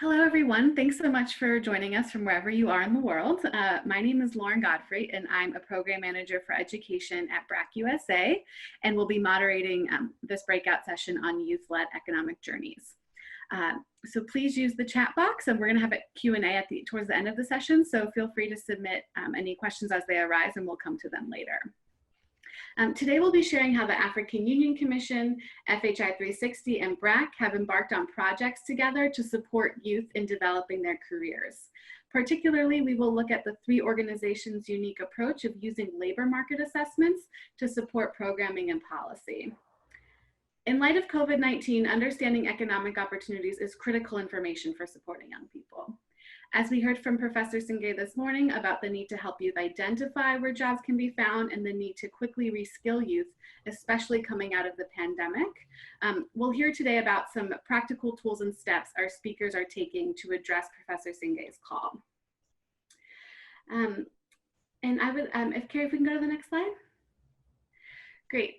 Hello, everyone. Thanks so much for joining us from wherever you are in the world. My name is Lauren Godfrey, and I'm a program manager for education at Brac USA, and we'll be moderating this breakout session on youth-led economic journeys. So please use the chat box, and we're going to have a Q&A towards the end of the session, so feel free to submit any questions as they arise, and we'll come to them later. Today we'll be sharing how the African Union Commission, FHI 360, and Brac have embarked on projects together to support youth in developing their careers. Particularly, we will look at the three organizations' unique approach of using labor market assessments to support programming and policy. In light of COVID-19, understanding economic opportunities is critical information for supporting young people. As we heard from Professor Singay this morning about the need to help youth identify where jobs can be found and the need to quickly reskill youth, especially coming out of the pandemic, we'll hear today about some practical tools and steps our speakers are taking to address Professor Singay's call. And I would, if Carrie, if we can go to the next slide. Great.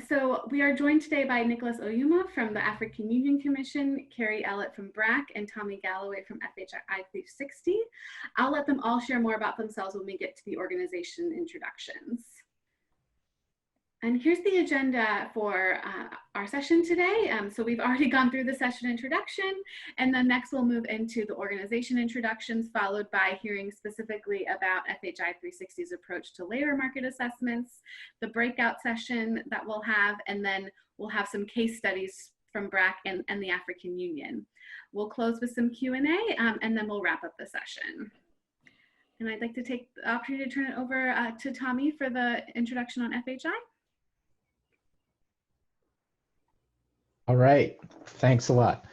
So we are joined today by Nicolas from the African Union Commission, Carrie Ellett from Brac, and Tommy Galloway from FHI 360. I'll let them all share more about themselves when we get to the organization introductions. And here's the agenda for our session today. So we've already gone through the session introduction, and then next we'll move into the organization introductions, followed by hearing specifically about FHI 360's approach to labor market assessments, the breakout session that we'll have, and then we'll have some case studies from Brac and the African Union. We'll close with some Q&A, and then we'll wrap up the session. And I'd like to take the opportunity to turn it over to Tommy for the introduction on FHI. All right, thanks a lot.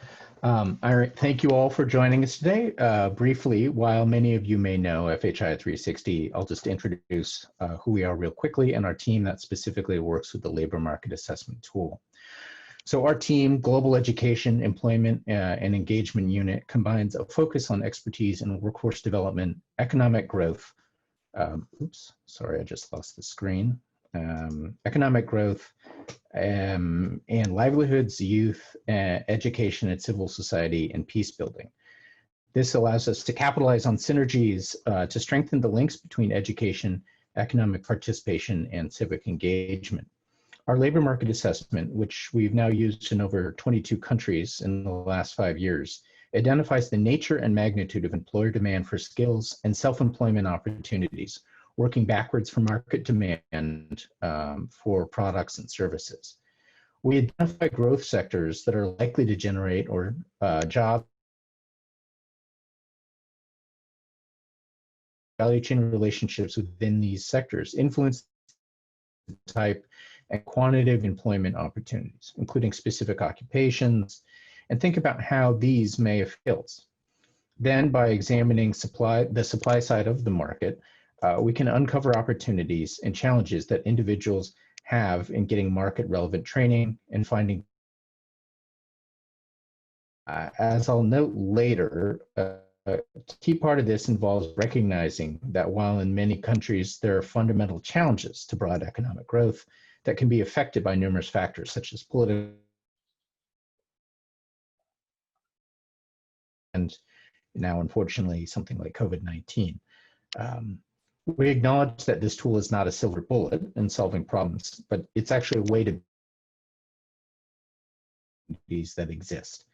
All right, thank you all for joining us today. Briefly, while many of you may know FHI 360, I'll just introduce who we are real quickly and our team that specifically works with the labor market assessment tool. So our team, Global Education, Employment, and Engagement Unit, combines a focus on expertise in workforce development, economic growth, oops, sorry, I just lost the screen. Economic growth and livelihoods, youth, education and civil society, and peace building. This allows us to capitalize on synergies to strengthen the links between education, economic participation, and civic engagement. Our labor market assessment, which we've now used in over 22 countries in the last 5 years, identifies the nature and magnitude of employer demand for skills and self-employment opportunities, working backwards from market demand for products and services. We identify growth sectors that are likely to generate job value chain relationships within these sectors, influence type and quantitative employment opportunities, including specific occupations, and think about how these may have skills. Then, by examining the supply side of the market, we can uncover opportunities and challenges that individuals have in getting market relevant training and finding. As I'll note later, a key part of this involves recognizing that while in many countries there are fundamental challenges to broad economic growth that can be affected by numerous factors such as political and now unfortunately something like COVID-19. We acknowledge that this tool is not a silver bullet in solving problems, but it's actually a way to these that exist.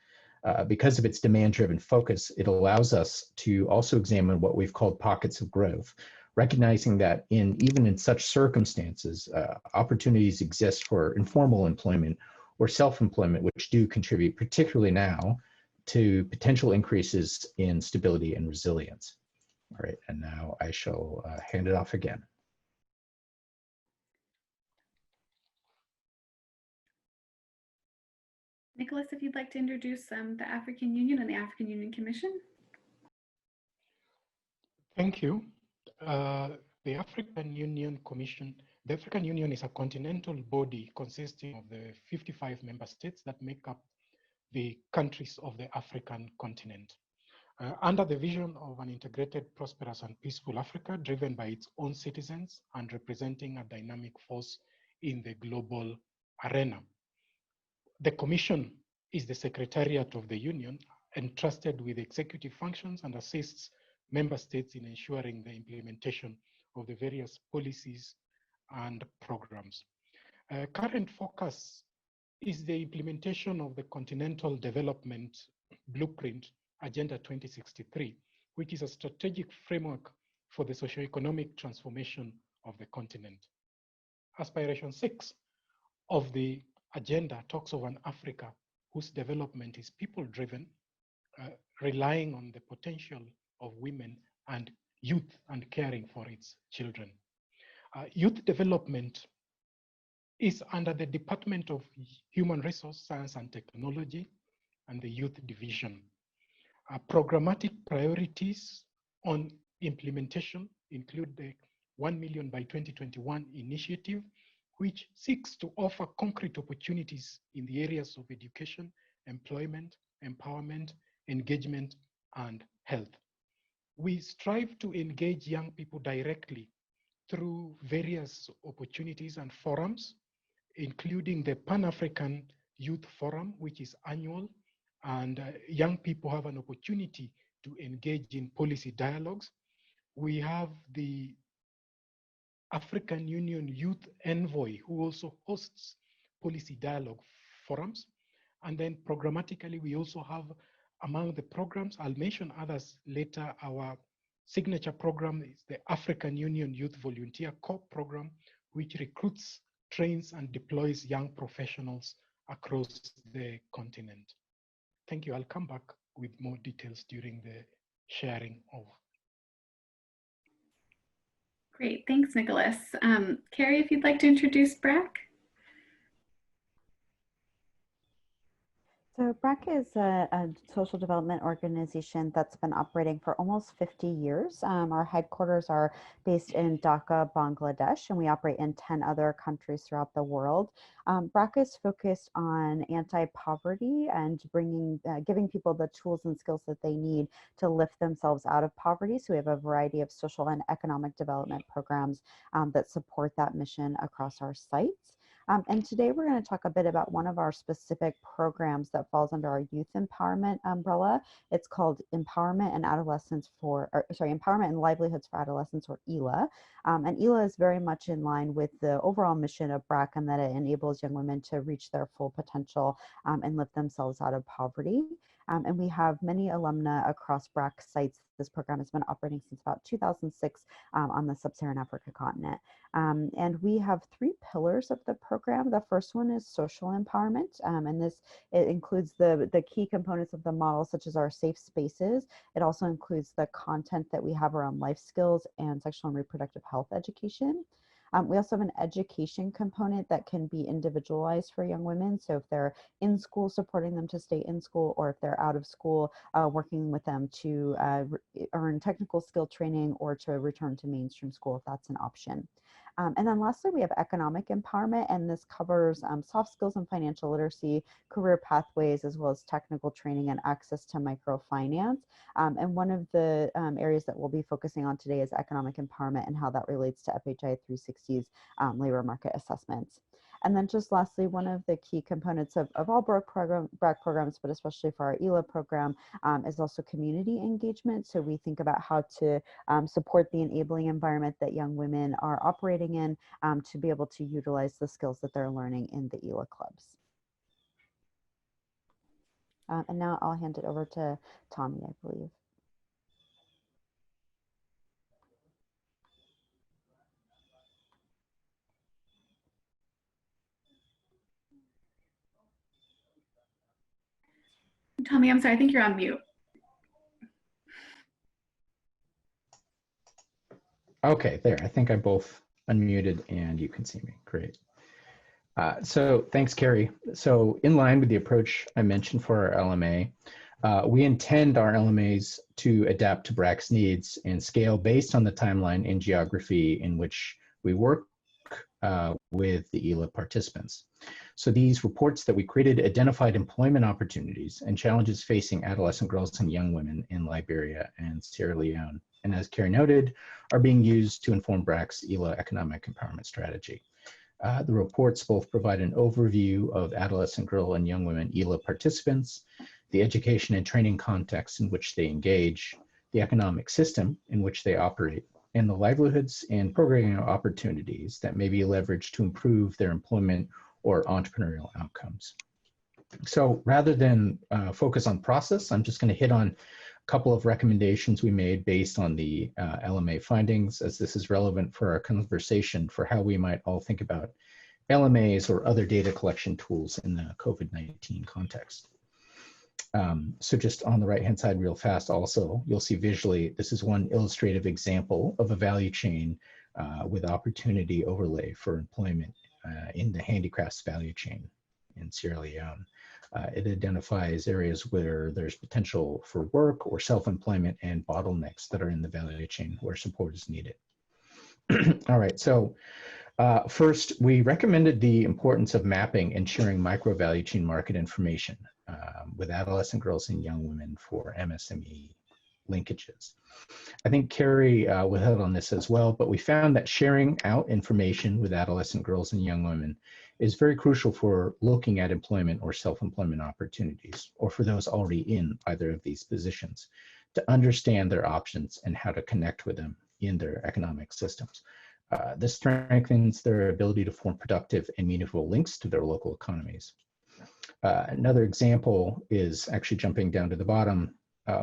Because of its demand-driven focus, it allows us to also examine what we've called pockets of growth, recognizing that even in such circumstances, opportunities exist for informal employment or self-employment, which do contribute, particularly now, to potential increases in stability and resilience. All right, and now I shall hand it off again. Nicolas, if you'd like to introduce the African Union and the African Union Commission. Thank you. The African Union Commission, the African Union is a continental body consisting of the 55 member states that make up the countries of the African continent. Under the vision of an integrated, prosperous, and peaceful Africa, driven by its own citizens and representing a dynamic force in the global arena. The Commission is the secretariat of the Union, entrusted with executive functions and assists member states in ensuring the implementation of the various policies and programs. Current focus is the implementation of the Continental Development Blueprint Agenda 2063, which is a strategic framework for the socio-economic transformation of the continent. Aspiration 6 of the agenda talks of an Africa whose development is people-driven, relying on the potential of women and youth and caring for its children. Youth development is under the Department of Human Resource Science and Technology and the Youth Division. Programmatic priorities on implementation include the 1 million by 2021 initiative, which seeks to offer concrete opportunities in the areas of education, employment, empowerment, engagement, and health. We strive to engage young people directly through various opportunities and forums, including the Pan-African Youth Forum, which is annual, and young people have an opportunity to engage in policy dialogues. We have the African Union Youth Envoy, who also hosts policy dialogue forums. And then programmatically, we also have among the programs, I'll mention others later, our signature program is the African Union Youth Volunteer Corps program, which recruits, trains, and deploys young professionals across the continent. Thank you. I'll come back with more details during the sharing of. Great, thanks, Nicolas. Carrie, if you'd like to introduce Brac. So Brac is a social development organization that's been operating for almost 50 years. Our headquarters are based in Dhaka, Bangladesh, and we operate in 10 other countries throughout the world. Brac is focused on anti-poverty and giving people the tools and skills that they need to lift themselves out of poverty. So we have a variety of social and economic development programs that support that mission across our sites. And today we're going to talk a bit about one of our specific programs that falls under our youth empowerment umbrella. It's called Empowerment and Empowerment and Livelihoods for Adolescents, or ELA. And ELA is very much in line with the overall mission of Brac, and that it enables young women to reach their full potential and lift themselves out of poverty. And we have many alumna across Brac sites. This program has been operating since about 2006 on the sub-Saharan Africa continent. And we have 3 pillars of the program. The first one is social empowerment, and it includes the key components of the model, such as our safe spaces. It also includes the content that we have around life skills and sexual and reproductive health education. We also have an education component that can be individualized for young women. So if they're in school, supporting them to stay in school, or if they're out of school, working with them to earn technical skill training or to return to mainstream school if that's an option. And then lastly, we have economic empowerment, and this covers soft skills and financial literacy, career pathways, as well as technical training and access to microfinance. And one of the areas that we'll be focusing on today is economic empowerment and how that relates to FHI 360's labor market assessments. And then just lastly, one of the key components of all Brac programs, but especially for our ELA program, is also community engagement. So we think about how to support the enabling environment that young women are operating in to be able to utilize the skills that they're learning in the ELA clubs. And now I'll hand it over to Tommy, I believe. Tommy, I'm sorry, I think you're on mute. Okay, there. I think I both unmuted and you can see me. Great. So thanks, Carrie. So in line with the approach I mentioned for our LMA, we intend our LMAs to adapt to Brac's needs and scale based on the timeline and geography in which we work with the ELA participants. So these reports that we created identified employment opportunities and challenges facing adolescent girls and young women in Liberia and Sierra Leone. And as Carrie noted, are being used to inform Brac's ELA economic empowerment strategy. The reports both provide an overview of adolescent girl and young women ELA participants the education and training context in which they engage, the economic system in which they operate, and the livelihoods and programming opportunities that may be leveraged to improve their employment or entrepreneurial outcomes. So rather than focus on process, I'm just going to hit on a couple of recommendations we made based on the LMA findings, as this is relevant for our conversation for how we might all think about LMAs or other data collection tools in the COVID-19 context. So just on the right-hand side real fast also, you'll see visually, this is one illustrative example of a value chain with opportunity overlay for employment in the handicrafts value chain in Sierra Leone. It identifies areas where there's potential for work or self-employment and bottlenecks that are in the value chain where support is needed. All right, so first, we recommended the importance of mapping and sharing micro value chain market information with adolescent girls and young women for MSME linkages. I think Carrie will hit on this as well, but we found that sharing out information with adolescent girls and young women is very crucial for looking at employment or self-employment opportunities, or for those already in either of these positions, to understand their options and how to connect with them in their economic systems. This strengthens their ability to form productive and meaningful links to their local economies. Another example is actually jumping down to the bottom.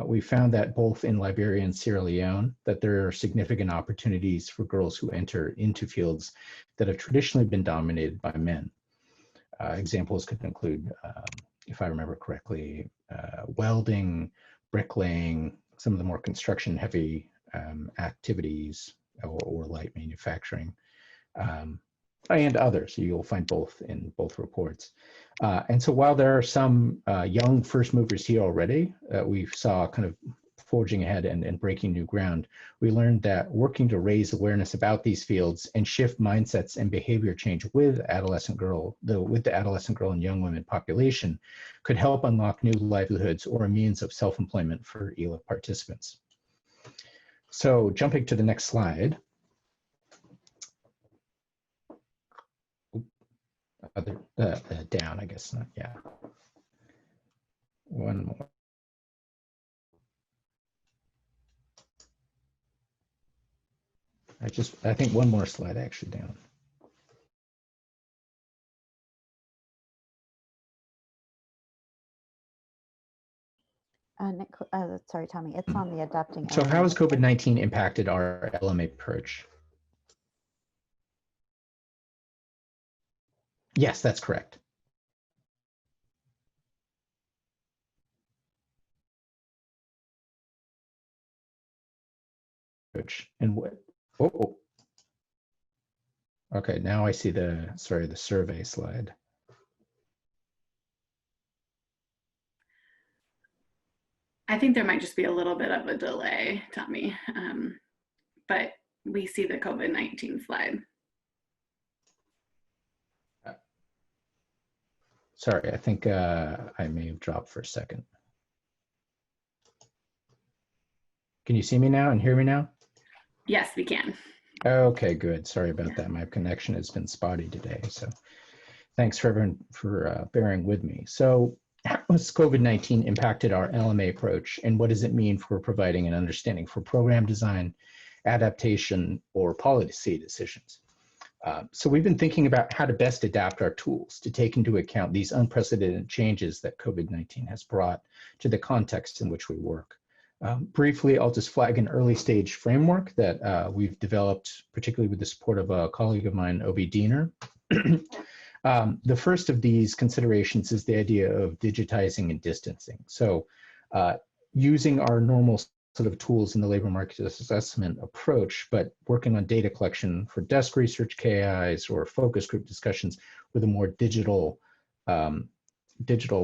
We found that both in Liberia and Sierra Leone, that there are significant opportunities for girls who enter into fields that have traditionally been dominated by men. Examples could include, if I remember correctly, welding, bricklaying, some of the more construction heavy activities, or light manufacturing, and others. You'll find both in both reports. And so while there are some young first movers here already, we saw kind of forging ahead and breaking new ground, we learned that working to raise awareness about these fields and shift mindsets and behavior change with the adolescent girl and young women population could help unlock new livelihoods or a means of self-employment for ELA participants. So jumping to the next slide. Down, I guess not, yeah. One more. I think one more slide actually down. Sorry, Tommy, it's on the adapting. So how has COVID-19 impacted our LMA approach? Yes, that's correct. And what? Oh. Okay, now I see the survey slide. I think there might just be a little bit of a delay, Tommy, but we see the COVID-19 slide. Sorry, I think I may have dropped for a second. Can you see me now and hear me now? Yes, we can. Okay, good. Sorry about that. My connection has been spotty today. So thanks for everyone for bearing with me. So how has COVID-19 impacted our LMA approach, and what does it mean for providing an understanding for program design, adaptation, or policy decisions? So we've been thinking about how to best adapt our tools to take into account these unprecedented changes that COVID-19 has brought to the context in which we work. Briefly, I'll just flag an early stage framework that we've developed, particularly with the support of a colleague of mine, Obi Diener. The first of these considerations is the idea of digitizing and distancing. So using our normal sort of tools in the labor market assessment approach, but working on data collection for desk research KIs or focus group discussions with a more digital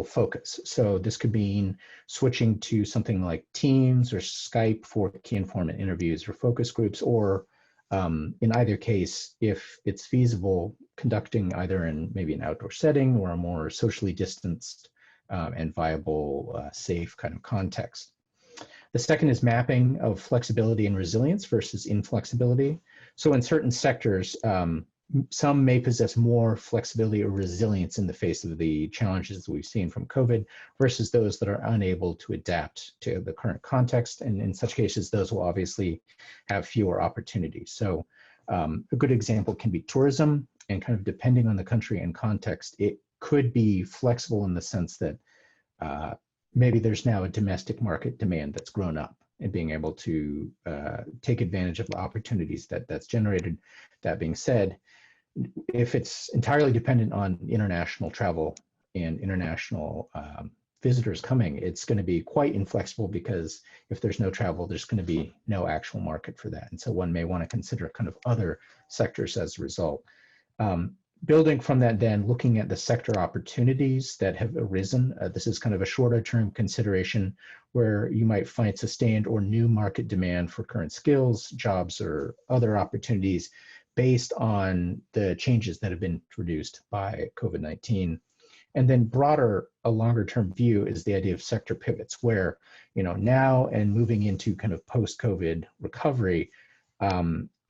focus. So this could mean switching to something like Teams or Skype for key informant interviews or focus groups, or in either case, if it's feasible, conducting either in maybe an outdoor setting or a more socially distanced and viable, safe kind of context. The second is mapping of flexibility and resilience versus inflexibility. So in certain sectors, some may possess more flexibility or resilience in the face of the challenges that we've seen from COVID versus those that are unable to adapt to the current context. And in such cases, those will obviously have fewer opportunities. So a good example can be tourism, and kind of depending on the country and context, it could be flexible in the sense that maybe there's now a domestic market demand that's grown up and being able to take advantage of the opportunities that's generated. That being said, if it's entirely dependent on international travel and international visitors coming, it's going to be quite inflexible, because if there's no travel, there's going to be no actual market for that. And so one may want to consider kind of other sectors as a result. Building from that, then looking at the sector opportunities that have arisen. This is kind of a shorter term consideration where you might find sustained or new market demand for current skills, jobs, or other opportunities based on the changes that have been introduced by COVID-19. And then broader, a longer term view is the idea of sector pivots, where, now and moving into kind of post-COVID recovery,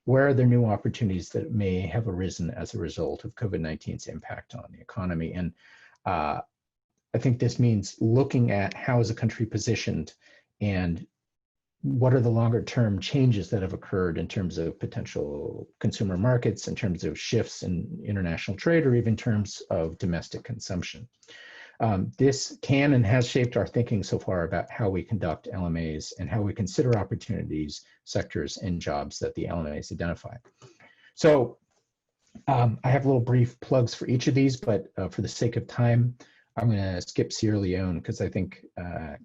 where are there new opportunities that may have arisen as a result of COVID-19's impact on the economy? And I think this means looking at how is a country positioned and what are the longer term changes that have occurred in terms of potential consumer markets, in terms of shifts in international trade, or even in terms of domestic consumption. This can and has shaped our thinking so far about how we conduct LMAs and how we consider opportunities, sectors, and jobs that the LMAs identify. So I have little brief plugs for each of these, but for the sake of time, I'm going to skip Sierra Leone, because I think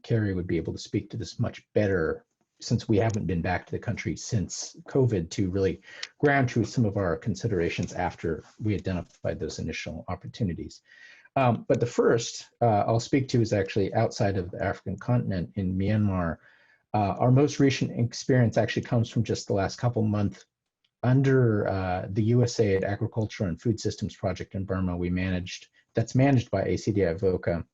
Carrie would be able to speak to this much better, since we haven't been back to the country since COVID, to really ground truth some of our considerations after we identified those initial opportunities. But the first I'll speak to is actually outside of the African continent, in Myanmar. Our most recent experience actually comes from just the last couple months. Under the USAID Agriculture and Food Systems Project in Burma, that's managed by ACDI VOCA.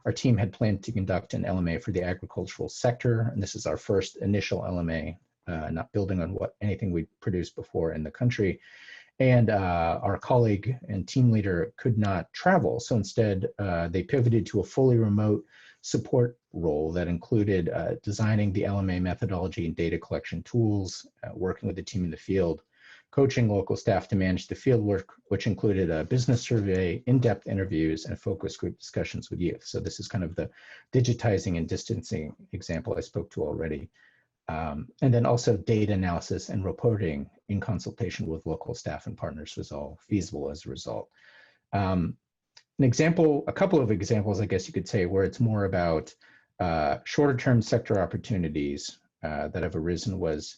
Our team had planned to conduct an LMA for the agricultural sector, and this is our first initial LMA, not building on anything we'd produced before in the country. And our colleague and team leader could not travel. So instead, they pivoted to a fully remote support role that included designing the LMA methodology and data collection tools, working with the team in the field, coaching local staff to manage the field work, which included a business survey, in-depth interviews, and focus group discussions with youth. So this is kind of the digitizing and distancing example I spoke to already. And then also data analysis and reporting in consultation with local staff and partners was all feasible as a result. A couple of examples, I guess you could say, where it's more about shorter term sector opportunities that have arisen was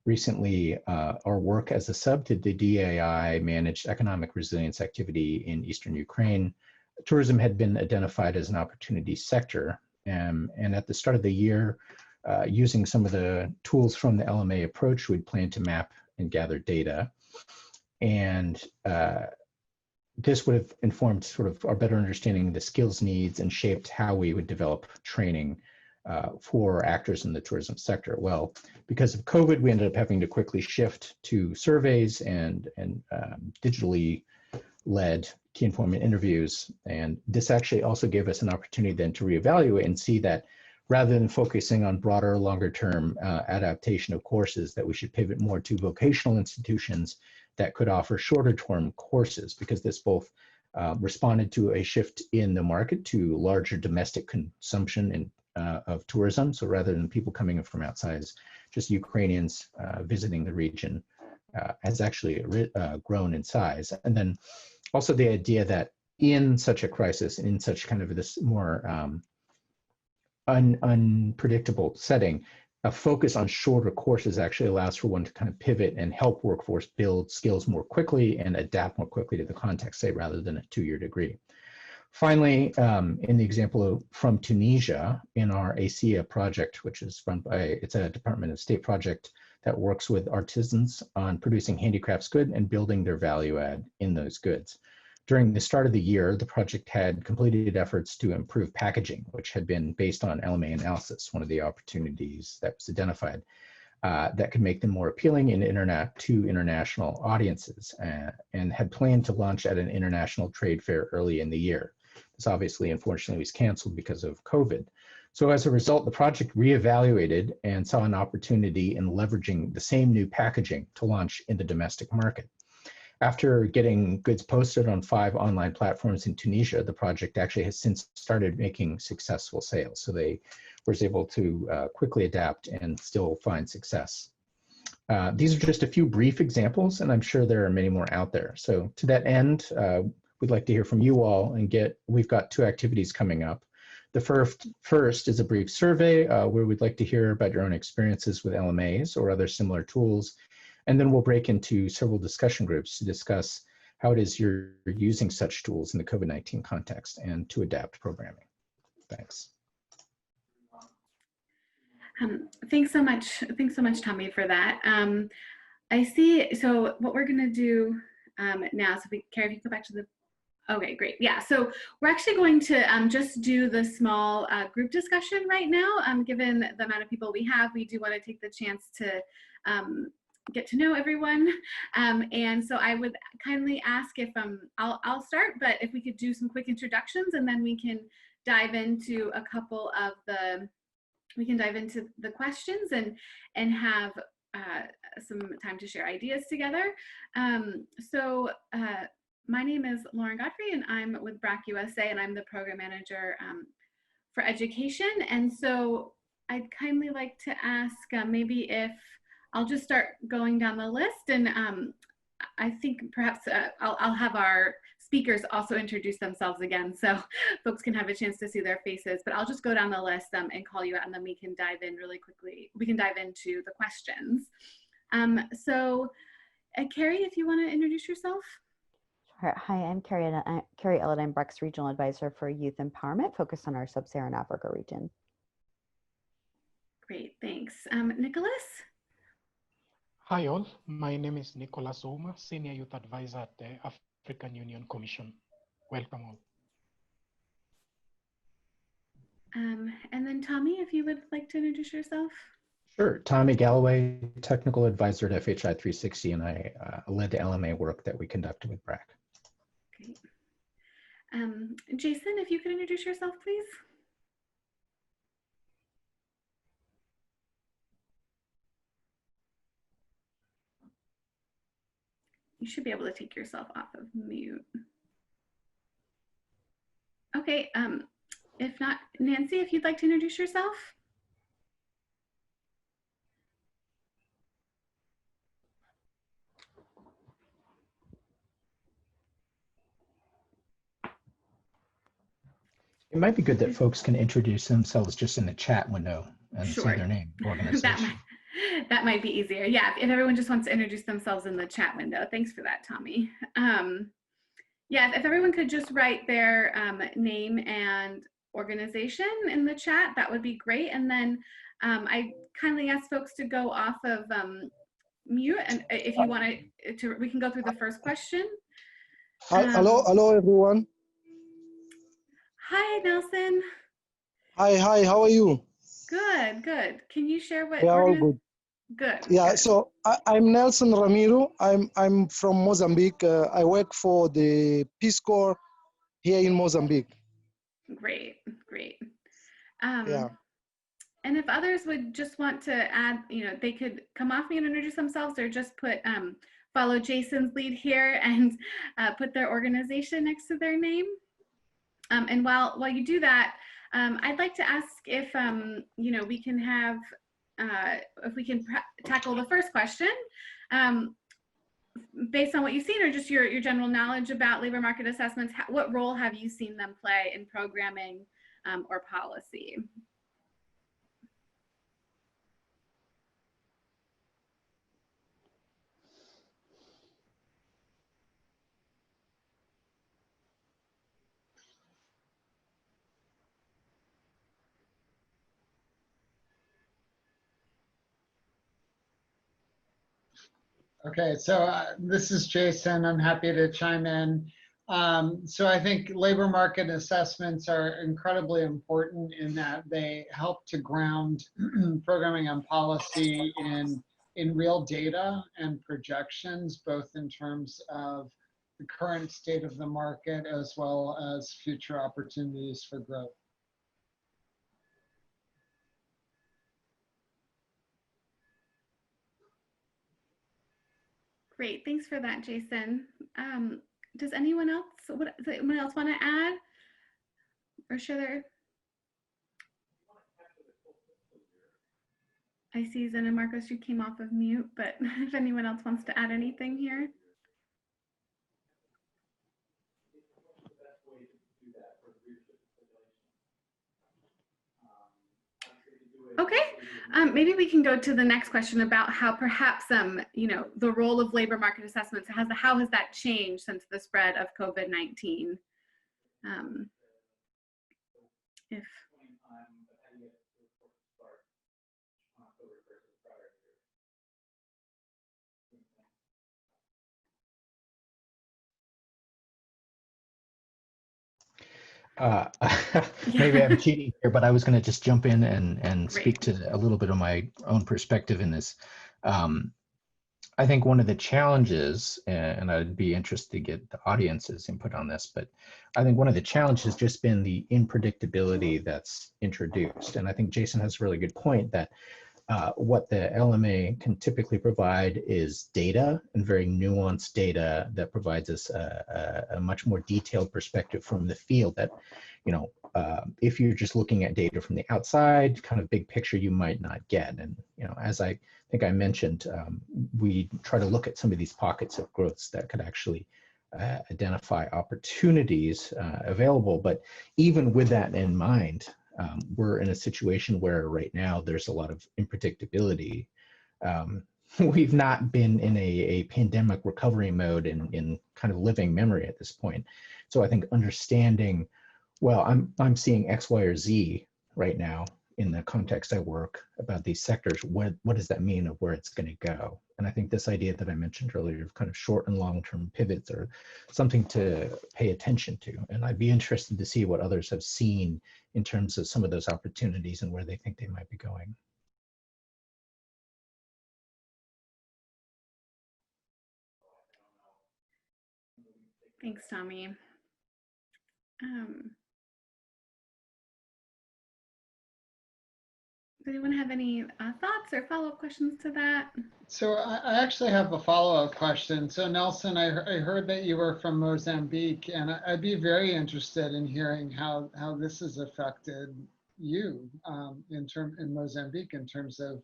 recently our work as a sub to the DAI managed economic resilience activity in Eastern Ukraine. Tourism had been identified as an opportunity sector. And at the start of the year, using some of the tools from the LMA approach, we'd plan to map and gather data. And this would have informed sort of our better understanding of the skills needs and shaped how we would develop training for actors in the tourism sector. Well, because of COVID, we ended up having to quickly shift to surveys and digitally led key informant interviews. And this actually also gave us an opportunity then to reevaluate and see that rather than focusing on broader, longer term adaptation of courses, that we should pivot more to vocational institutions that could offer shorter term courses, because this both responded to a shift in the market to larger domestic consumption of tourism. So rather than people coming in from outside, just Ukrainians visiting the region has actually grown in size. And then also the idea that in such a crisis, in such kind of this more unpredictable setting, a focus on shorter courses actually allows for one to kind of pivot and help workforce build skills more quickly and adapt more quickly to the context, say, rather than a 2-year degree. Finally, in the example from Tunisia, in our ASEA project, which is run by, it's a Department of State project that works with artisans on producing handicrafts goods and building their value add in those goods. During the start of the year, the project had completed efforts to improve packaging, which had been based on LMA analysis, one of the opportunities that was identified. that could make them more appealing to international audiences, and had planned to launch at an international trade fair early in the year. This obviously, unfortunately, was canceled because of COVID. So as a result, the project reevaluated and saw an opportunity in leveraging the same new packaging to launch in the domestic market. After getting goods posted on 5 online platforms in Tunisia, the project actually has since started making successful sales. So they were able to quickly adapt and still find success. These are just a few brief examples, and I'm sure there are many more out there. So to that end, we'd like to hear from you all, and we've got 2 activities coming up. The first is a brief survey where we'd like to hear about your own experiences with LMAs or other similar tools. And then we'll break into several discussion groups to discuss how it is you're using such tools in the COVID-19 context and to adapt programming. Thanks. Thanks so much, Tommy, for that. I see. So what we're going to do now, so Carrie, if you go back to the, okay, great. Yeah, so we're actually going to just do the small group discussion right now. Given the amount of people we have, we do want to take the chance to get to know everyone. And so I would kindly ask if, I'll start, but if we could do some quick introductions, and then we can dive into a couple of the, questions and have some time to share ideas together. My name is Lauren Godfrey, and I'm with Brac USA, and I'm the program manager for education. And so I'd kindly like to ask maybe if I'll just start going down the list, and I think perhaps I'll have our speakers also introduce themselves again, so folks can have a chance to see their faces. But I'll just go down the list and call you out, and then we can dive in really quickly. We can dive into the questions. Carrie, if you want to introduce yourself. Hi, I'm Carrie Ellett. I'm Brec's Regional Advisor for Youth Empowerment, focused on our Sub-Saharan Africa region. Great, thanks. Nicolas? Hi all, my name is Nicolas Ouma, Senior Youth Advisor at the African Union Commission. Welcome all. And then Tommy, if you would like to introduce yourself. Sure, Tommy Galloway, Technical Advisor at FHI 360, and I led the LMA work that we conducted with Brac. Great. Jason, if you could introduce yourself, please. You should be able to take yourself off of mute. Okay, if not, Nancy, if you'd like to introduce yourself. It might be good that folks can introduce themselves just in the chat window and say their name, organization. that might be easier. Yeah, if everyone just wants to introduce themselves in the chat window. Thanks for that, Tommy. Yeah, if everyone could just write their name and organization in the chat, that would be great. And then I kindly ask folks to go off of mute, and if you want to, we can go through the first question. Hello everyone. Hi, Nelson. Hi, how are you? Good. Can you share what? We are all good. Good. Yeah, good. so I'm Nelson Ramiro. I'm from Mozambique. I work for the Peace Corps here in Mozambique. Great. Yeah. And if others would just want to add, they could come off me and introduce themselves, or just put follow Jason's lead here and put their organization next to their name. And while you do that, I'd like to ask if we can have if we can tackle the first question based on what you've seen, or just your general knowledge about labor market assessments. What role have you seen them play in programming or policy? Okay, so this is Jason. I'm happy to chime in. So I think labor market assessments are incredibly important in that they help to ground programming and policy in real data and projections, both in terms of the current state of the market as well as future opportunities for growth. Great, thanks for that, Jason. Does anyone else want to add or share their? I see Zen and Marcos, you came off of mute, but if anyone else wants to add anything here. Okay, maybe we can go to the next question about how perhaps the role of labor market assessments, how has that changed since the spread of COVID-19? If maybe I'm cheating here, but I was going to just jump in and speak to a little bit of my own perspective in this. I think one of the challenges, and I'd be interested to get the audience's input on this, but I think one of the challenges has just been the unpredictability that's introduced. And I think Jason has a really good point that what the LMA can typically provide is data, and very nuanced data that provides us a much more detailed perspective from the field that, if you're just looking at data from the outside, kind of big picture, you might not get. And, as I think I mentioned, we try to look at some of these pockets of growths that could actually identify opportunities available. But even with that in mind, we're in a situation where right now there's a lot of unpredictability. We've not been in a pandemic recovery mode in kind of living memory at this point. So I think understanding, well, I'm seeing X, Y, or Z right now in the context I work about these sectors. What does that mean of where it's going to go? And I think this idea that I mentioned earlier of kind of short and long-term pivots are something to pay attention to. And I'd be interested to see what others have seen in terms of some of those opportunities and where they think they might be going. Thanks, Tommy. Does anyone have any thoughts or follow-up questions to that? So I actually have a follow-up question. So Nelson, I heard that you were from Mozambique, and I'd be very interested in hearing how this has affected you in Mozambique in terms of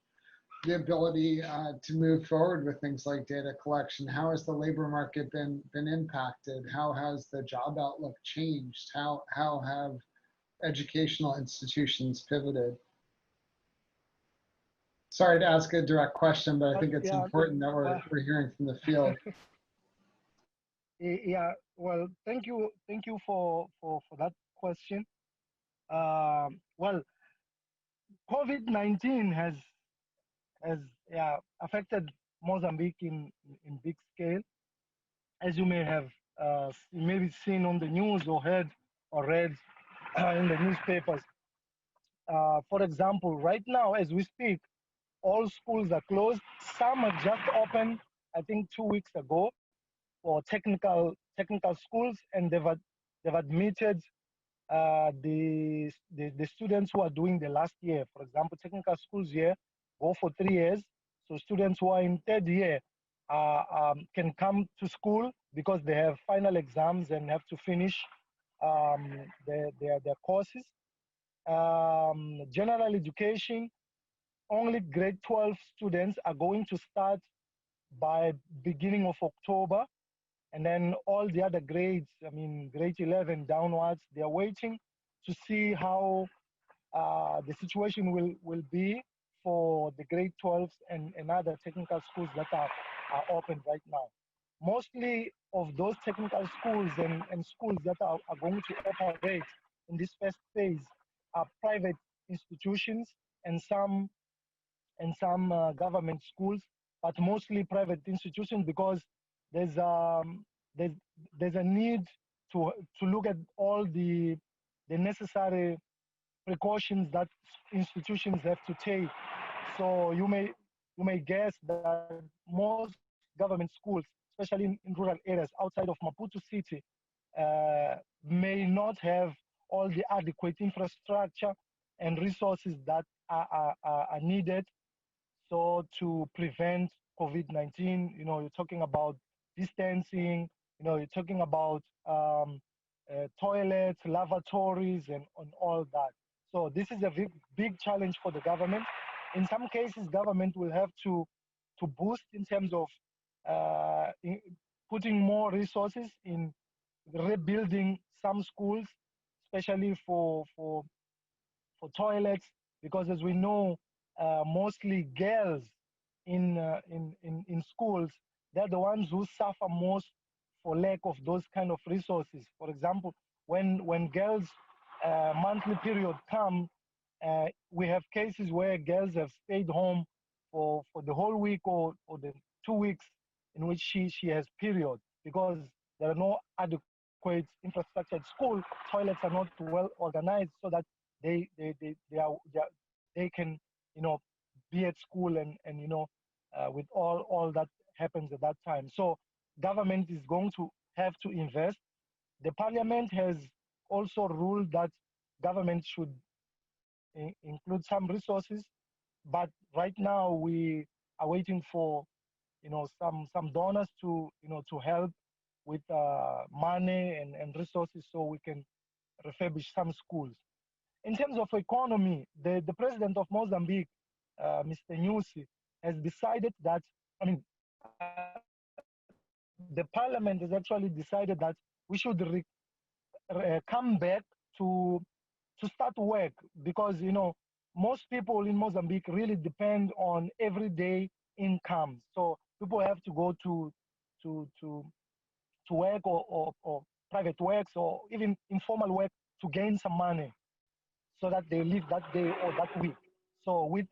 the ability to move forward with things like data collection. How has the labor market been impacted? How has the job outlook changed? How have educational institutions pivoted? Sorry to ask a direct question, but I think it's important that we're hearing from the field. Yeah, well, thank you for that question. Well, COVID-19 has affected Mozambique in big scale, as you may have maybe seen on the news or heard or read in the newspapers. For example, right now as we speak, all schools are closed. Some have just opened, I think 2 weeks ago, for technical schools, and they've admitted the students who are doing the last year. For example, technical schools here go for 3 years. So students who are in third year can come to school because they have final exams and have to finish their courses. General education, only grade 12 students are going to start by beginning of October. And then all the other grades, I mean, grade 11 downwards, they're waiting to see how the situation will be for the grade 12s and other technical schools that are open right now. Mostly of those technical schools and schools that are going to operate in this first phase are private institutions and some government schools, but mostly private institutions, because there's a need to look at all the necessary precautions that institutions have to take. So you may guess that most government schools, especially in rural areas outside of Maputo city, may not have all the adequate infrastructure and resources that are needed. So to prevent COVID-19, you're talking about distancing, you're talking about toilets, lavatories, and all that. So this is a big challenge for the government. In some cases, government will have to boost in terms of putting more resources in rebuilding some schools, especially for toilets, because as we know, mostly girls in schools, they're the ones who suffer most for lack of those kind of resources. For example, when girls' monthly period come, we have cases where girls have stayed home for the whole week or the 2 weeks in which she has period, because there are no adequate infrastructure at school. Toilets are not well organized so that they can be at school and with all that happens at that time. So government is going to have to invest. The parliament has also ruled that government should include some resources, but right now we are waiting for some donors to help with money and resources so we can refurbish some schools. In terms of economy, the president of Mozambique, Mr. Nyusi, has decided that, the parliament has actually decided that we should come back to start work, because most people in Mozambique really depend on everyday income. So people have to go to work or private works or even informal work to gain some money so that they live that day or that week. So we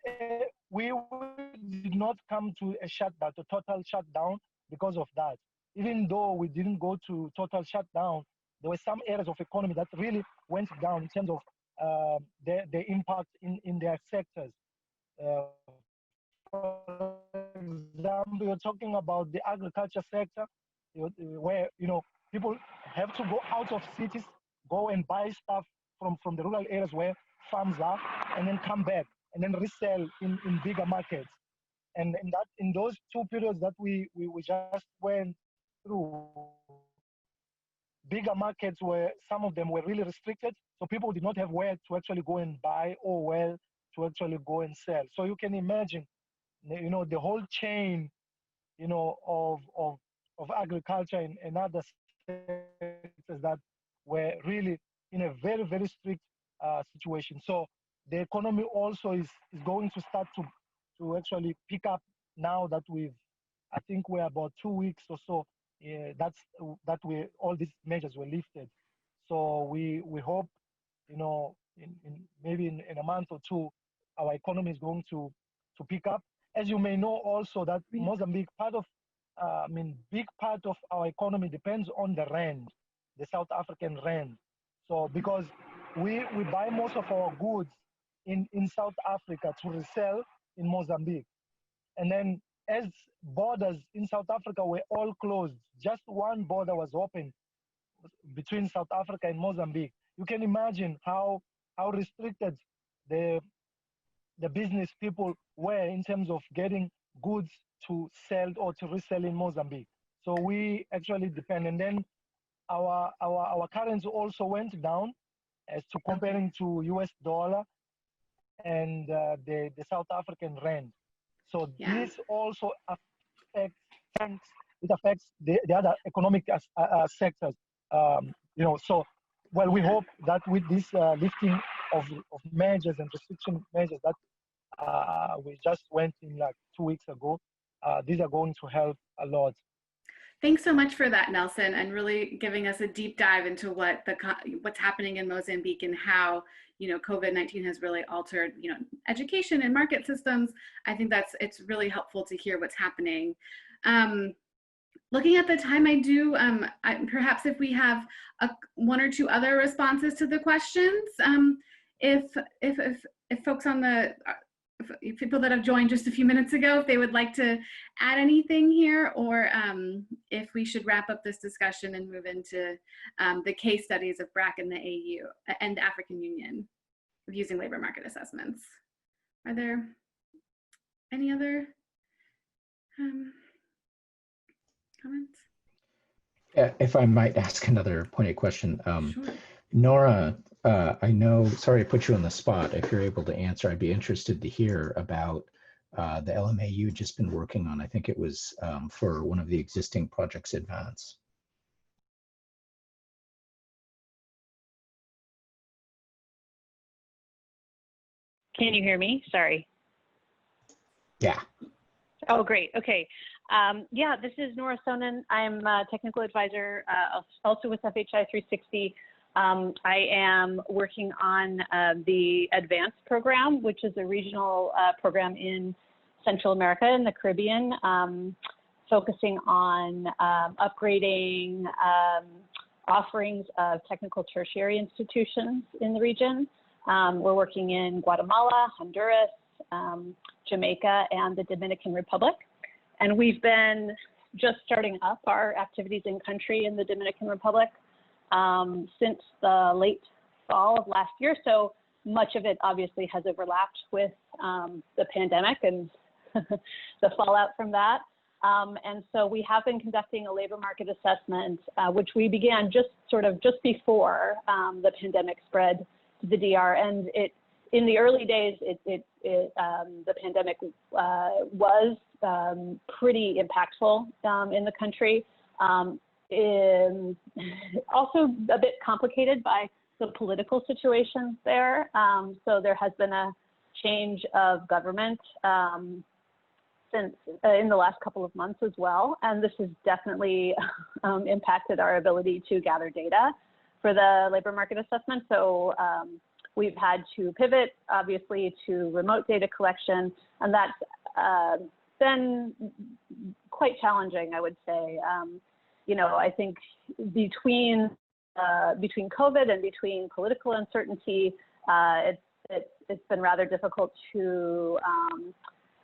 did not come to a shutdown, to total shutdown because of that. Even though we didn't go to total shutdown, there were some areas of economy that really went down in terms of the impact in their sectors. For example, you're talking about the agriculture sector, where people have to go out of cities, go and buy stuff from the rural areas where farms are, and then come back and then resell in bigger markets. And in those 2 periods that we just went through, bigger markets where some of them were really restricted, so people did not have where to actually go and buy or where to actually go and sell. So you can imagine, the whole chain, of agriculture and other sectors that were really in a very, very strict situation. So the economy also is going to start to actually pick up now that I think we're about 2 weeks or so. All these measures were lifted. So we hope, maybe in a month or two, our economy is going to pick up. As you may know also that Mozambique, big part of our economy depends on the rand, the South African rand. So because we buy most of our goods in South Africa to resell in Mozambique. And then as borders in South Africa were all closed, just one border was open between South Africa and Mozambique. You can imagine how restricted the business people were in terms of getting goods to sell or to resell in Mozambique. So we actually depend. And then our currency also went down as to comparing to US dollar and the South African rand. So this also affects the other economic sectors. So we hope that with this lifting of measures and restriction measures that we just went in like 2 weeks ago, these are going to help a lot. Thanks so much for that, Nelson, and really giving us a deep dive into what's happening in Mozambique and how COVID-19 has really altered education and market systems. I think it's really helpful to hear what's happening. Looking at the time, I do, perhaps if we have one or two other responses to the questions, if folks on the, if people that have joined just a few minutes ago, if they would like to add anything here, or if we should wrap up this discussion and move into the case studies of Brac and the AU and the African Union of using labor market assessments. Are there any other comments? Yeah, if I might ask another pointed question. Sure. Nora, I know, sorry to put you on the spot. If you're able to answer, I'd be interested to hear about the LMA you just been working on. I think it was for one of the existing projects Advance. Can you hear me? Sorry. Yeah. Oh, great. Okay. Yeah, this is Nora Sonnen. I'm a technical advisor, also with FHI 360. I am working on the Advanced program, which is a regional program in Central America and the Caribbean, focusing on upgrading offerings of technical tertiary institutions in the region. We're working in Guatemala, Honduras, Jamaica, and the Dominican Republic. And we've been just starting up our activities in country in the Dominican Republic since the late fall of last year. So much of it obviously has overlapped with the pandemic and the fallout from that. And so we have been conducting a labor market assessment, which we began just before the pandemic spread to the DR. And in the early days, the pandemic was pretty impactful in the country. Also a bit complicated by the political situation there. So there has been a change of government since in the last couple of months as well. And this has definitely impacted our ability to gather data for the labor market assessment. So we've had to pivot, obviously, to remote data collection, and that's been quite challenging, I would say. You know, I think between COVID and between political uncertainty, it's been rather difficult to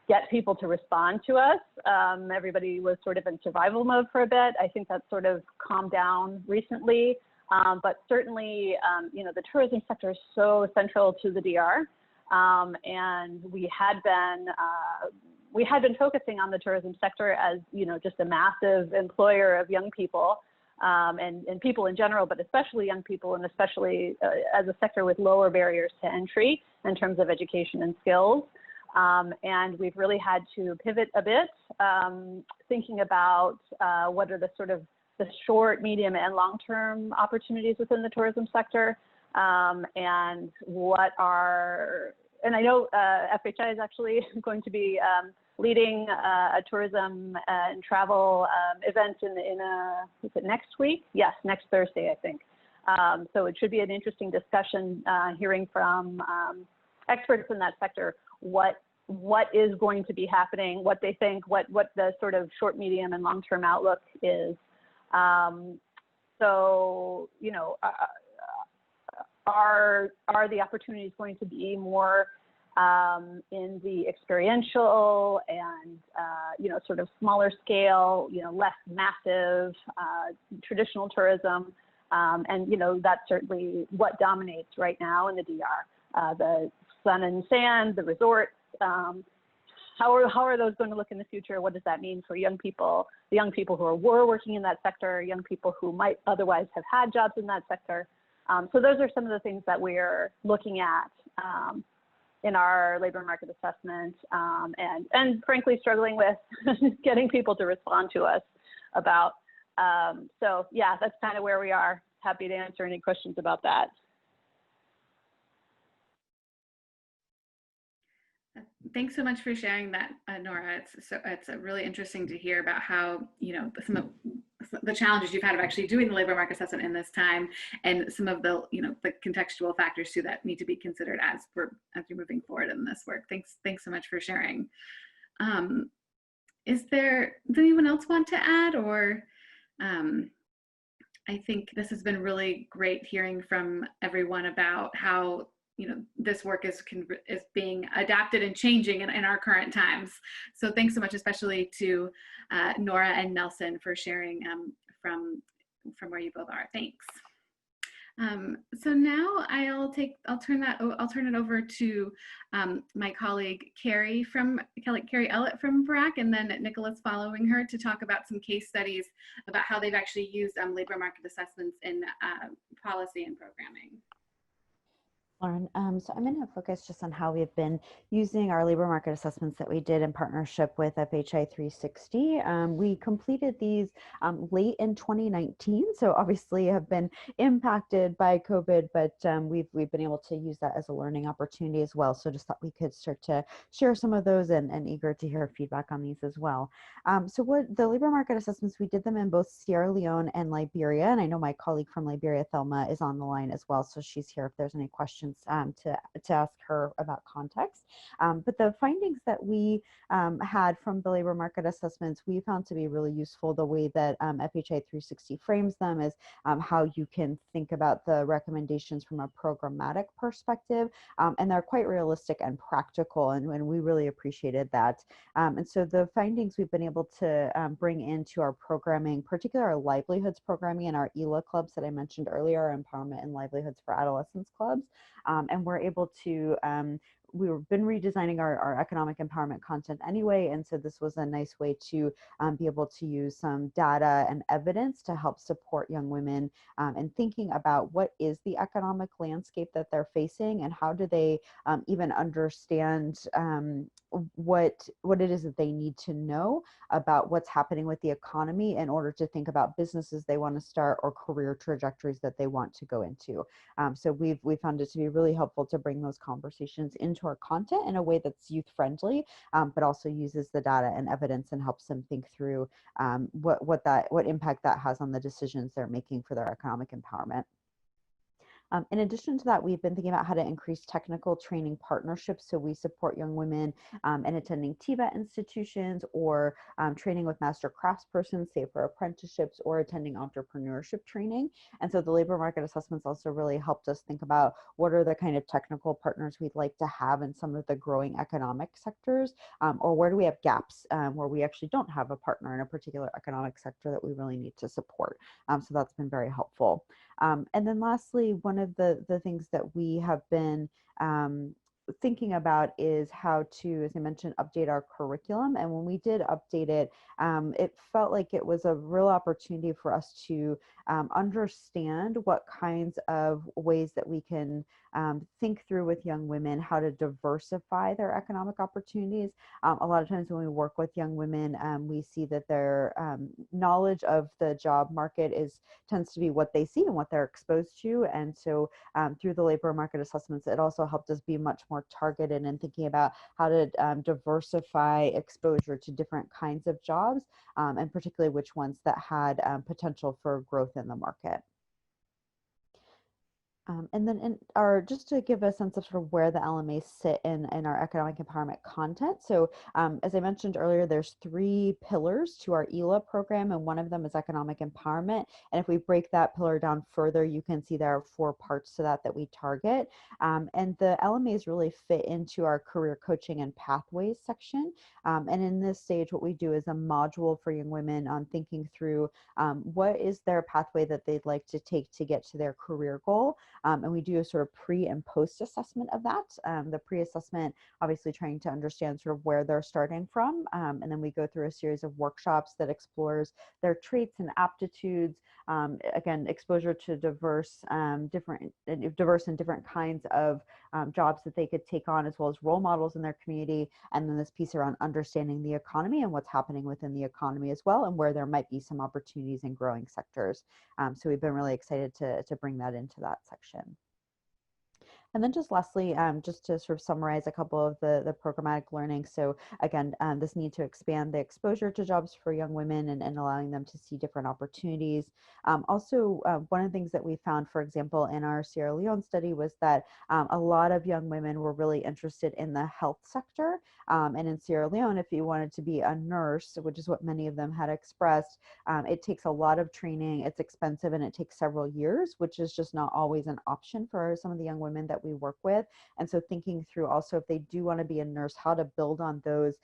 get people to respond to us. Everybody was sort of in survival mode for a bit. I think that's sort of calmed down recently. But certainly, you know, the tourism sector is so central to the DR, and we had been focusing on the tourism sector as, you know, just a massive employer of young people and people in general, but especially young people, and especially as a sector with lower barriers to entry in terms of education and skills. And we've really had to pivot a bit, thinking about what are the sort of the short, medium, and long-term opportunities within the tourism sector, and what are, and I know FHI is actually going to be leading a tourism and travel event is it next week? Yes, next Thursday, I think. So it should be an interesting discussion, hearing from experts in that sector what is going to be happening, what they think, what the sort of short, medium, and long-term outlook is. So, you know, are the opportunities going to be more in the experiential and, you know, sort of smaller scale, you know, less massive traditional tourism? And, you know, that's certainly what dominates right now in the DR. The sun and sand, the resorts, how are those going to look in the future? What does that mean for young people, the young people who were working in that sector, young people who might otherwise have had jobs in that sector? So those are some of the things that we're looking at in our labor market assessment, and frankly struggling with getting people to respond to us about. So yeah, that's kind of where we are. Happy to answer any questions about that. Thanks so much for sharing that, Nora. It's really interesting to hear about how, you know, some of the challenges you've had of actually doing the labor market assessment in this time, and some of the, you know, the contextual factors too that need to be considered as you're moving forward in this work. Thanks so much for sharing. does anyone else want to add, or I think this has been really great hearing from everyone about how this work is being adapted and changing in our current times. So thanks so much, especially to Nora and Nelson for sharing from where you both are. Thanks. So now I'll turn it over to my colleague Carrie Ellett from Brac, and then Nicolas following her to talk about some case studies about how they've actually used labor market assessments in policy and programming. Lauren, so I'm going to focus just on how we've been using our labor market assessments that we did in partnership with FHI 360. We completed these late in 2019, so obviously have been impacted by COVID, but we've been able to use that as a learning opportunity as well. So just thought we could start to share some of those, and eager to hear feedback on these as well. So what the labor market assessments, we did them in both Sierra Leone and Liberia, and I know my colleague from Liberia, Thelma, is on the line as well, so she's here if there's any questions to ask her about context. But the findings that we had from the labor market assessments, we found to be really useful. The way that FHI 360 frames them is how you can think about the recommendations from a programmatic perspective, and they're quite realistic and practical, and we really appreciated that. And so the findings we've been able to bring into our programming, particularly our livelihoods programming and our ELA clubs that I mentioned earlier, our Empowerment and Livelihoods for Adolescence clubs. And we're able to, we've been redesigning our economic empowerment content anyway, and so this was a nice way to be able to use some data and evidence to help support young women in thinking about what is the economic landscape that they're facing, and how do they even understand what it is that they need to know about what's happening with the economy in order to think about businesses they want to start or career trajectories that they want to go into. So we found it to be really helpful to bring those conversations into our content in a way that's youth friendly, but also uses the data and evidence and helps them think through what impact that has on the decisions they're making for their economic empowerment. In addition to that, we've been thinking about how to increase technical training partnerships. So we support young women in attending TVET institutions, or training with master craftspersons, say for apprenticeships, or attending entrepreneurship training. And so the labor market assessments also really helped us think about what are the kind of technical partners we'd like to have in some of the growing economic sectors, or where do we have gaps where we actually don't have a partner in a particular economic sector that we really need to support. So that's been very helpful. And then lastly, one of the things that we have been thinking about is how to, as I mentioned, update our curriculum. And when we did update it, it felt like it was a real opportunity for us to understand what kinds of ways that we can think through with young women how to diversify their economic opportunities. A lot of times when we work with young women, we see that their knowledge of the job market tends to be what they see and what they're exposed to. And so through the labor market assessments, it also helped us be much more targeted in thinking about how to diversify exposure to different kinds of jobs, and particularly which ones that had potential for growth in the market. And then just to give a sense of sort of where the LMAs sit in our economic empowerment content. So as I mentioned earlier, there's 3 pillars to our ELA program, and one of them is economic empowerment. And if we break that pillar down further, you can see there are 4 parts to that we target. And the LMAs really fit into our career coaching and pathways section. And in this stage, what we do is a module for young women on thinking through what is their pathway that they'd like to take to get to their career goal. And we do a sort of pre and post assessment of that. The pre-assessment, obviously trying to understand sort of where they're starting from. And then we go through a series of workshops that explores their traits and aptitudes. Again, exposure to diverse and different kinds of jobs that they could take on, as well as role models in their community. And then this piece around understanding the economy and what's happening within the economy as well, and where there might be some opportunities in growing sectors. So we've been really excited to bring that into that section. And then just lastly, just to sort of summarize a couple of the programmatic learning. So again, this need to expand the exposure to jobs for young women and allowing them to see different opportunities. Also, one of the things that we found, for example, in our Sierra Leone study was that a lot of young women were really interested in the health sector. And in Sierra Leone, if you wanted to be a nurse, which is what many of them had expressed, it takes a lot of training, it's expensive, and it takes several years, which is just not always an option for some of the young women that we work with. And so thinking through also, if they do want to be a nurse, how to build on those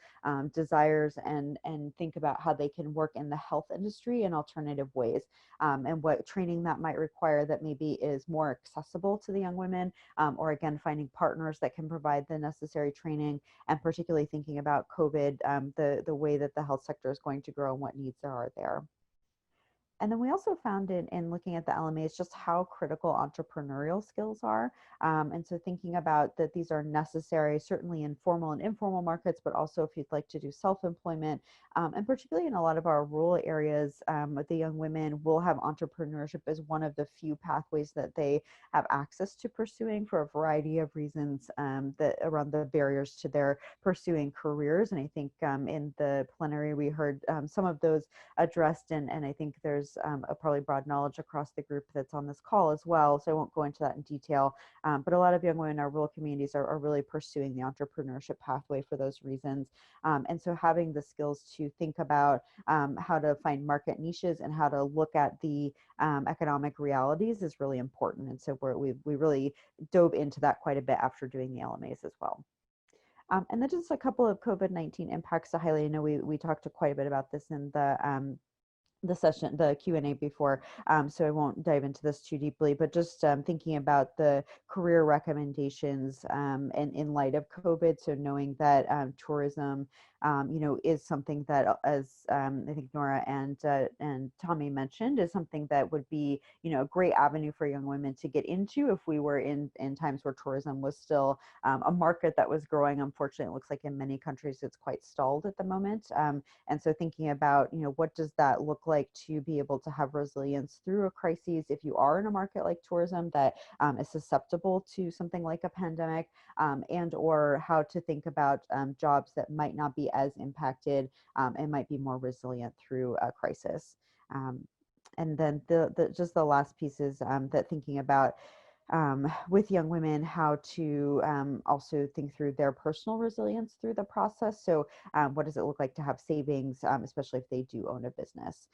desires and think about how they can work in the health industry in alternative ways, and what training that might require that maybe is more accessible to the young women, or again, finding partners that can provide the necessary training, and particularly thinking about COVID, the way that the health sector is going to grow and what needs there are there. And then we also found in looking at the LMAs just how critical entrepreneurial skills are. And so thinking about that these are necessary, certainly in formal and informal markets, but also if you'd like to do self-employment, and particularly in a lot of our rural areas, the young women will have entrepreneurship as one of the few pathways that they have access to pursuing for a variety of reasons, that around the barriers to their pursuing careers. And I think in the plenary, we heard some of those addressed, and I think there's a probably broad knowledge across the group that's on this call as well, so I won't go into that in detail, but a lot of young women in our rural communities are really pursuing the entrepreneurship pathway for those reasons, and so having the skills to think about how to find market niches and how to look at the economic realities is really important, and so we really dove into that quite a bit after doing the LMAs as well. And then just a couple of COVID-19 impacts to highlight. I know we talked quite a bit about this in the session, the Q&A before, so I won't dive into this too deeply, but just thinking about the career recommendations and in light of COVID, so knowing that tourism, is something that, as I think Nora and Tommy mentioned, is something that would be, a great avenue for young women to get into if we were in times where tourism was still a market that was growing. Unfortunately, it looks like in many countries it's quite stalled at the moment. And so thinking about, what does that look like to be able to have resilience through a crisis if you are in a market like tourism that is susceptible to something like a pandemic, and or how to think about jobs that might not be as impacted and might be more resilient through a crisis. And then just the last piece is that thinking about with young women, how to also think through their personal resilience through the process. So what does it look like to have savings, especially if they do own a business?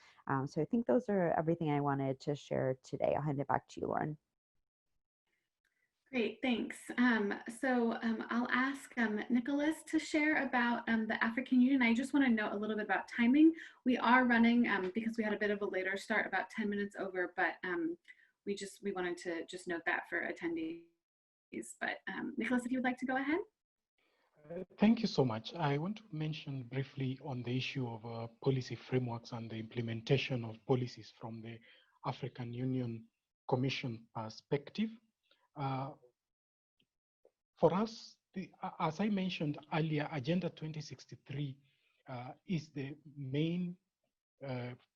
So I think those are everything I wanted to share today. I'll hand it back to you, Lauren. Great, thanks. I'll ask Nicolas to share about the African Union. I just want to note a little bit about timing. We are running, because we had a bit of a later start, about 10 minutes over, but we wanted to just note that for attendees. But Nicolas, if you would like to go ahead. Thank you so much. I want to mention briefly on the issue of policy frameworks and the implementation of policies from the African Union Commission perspective. For us, as I mentioned earlier, Agenda 2063 is the main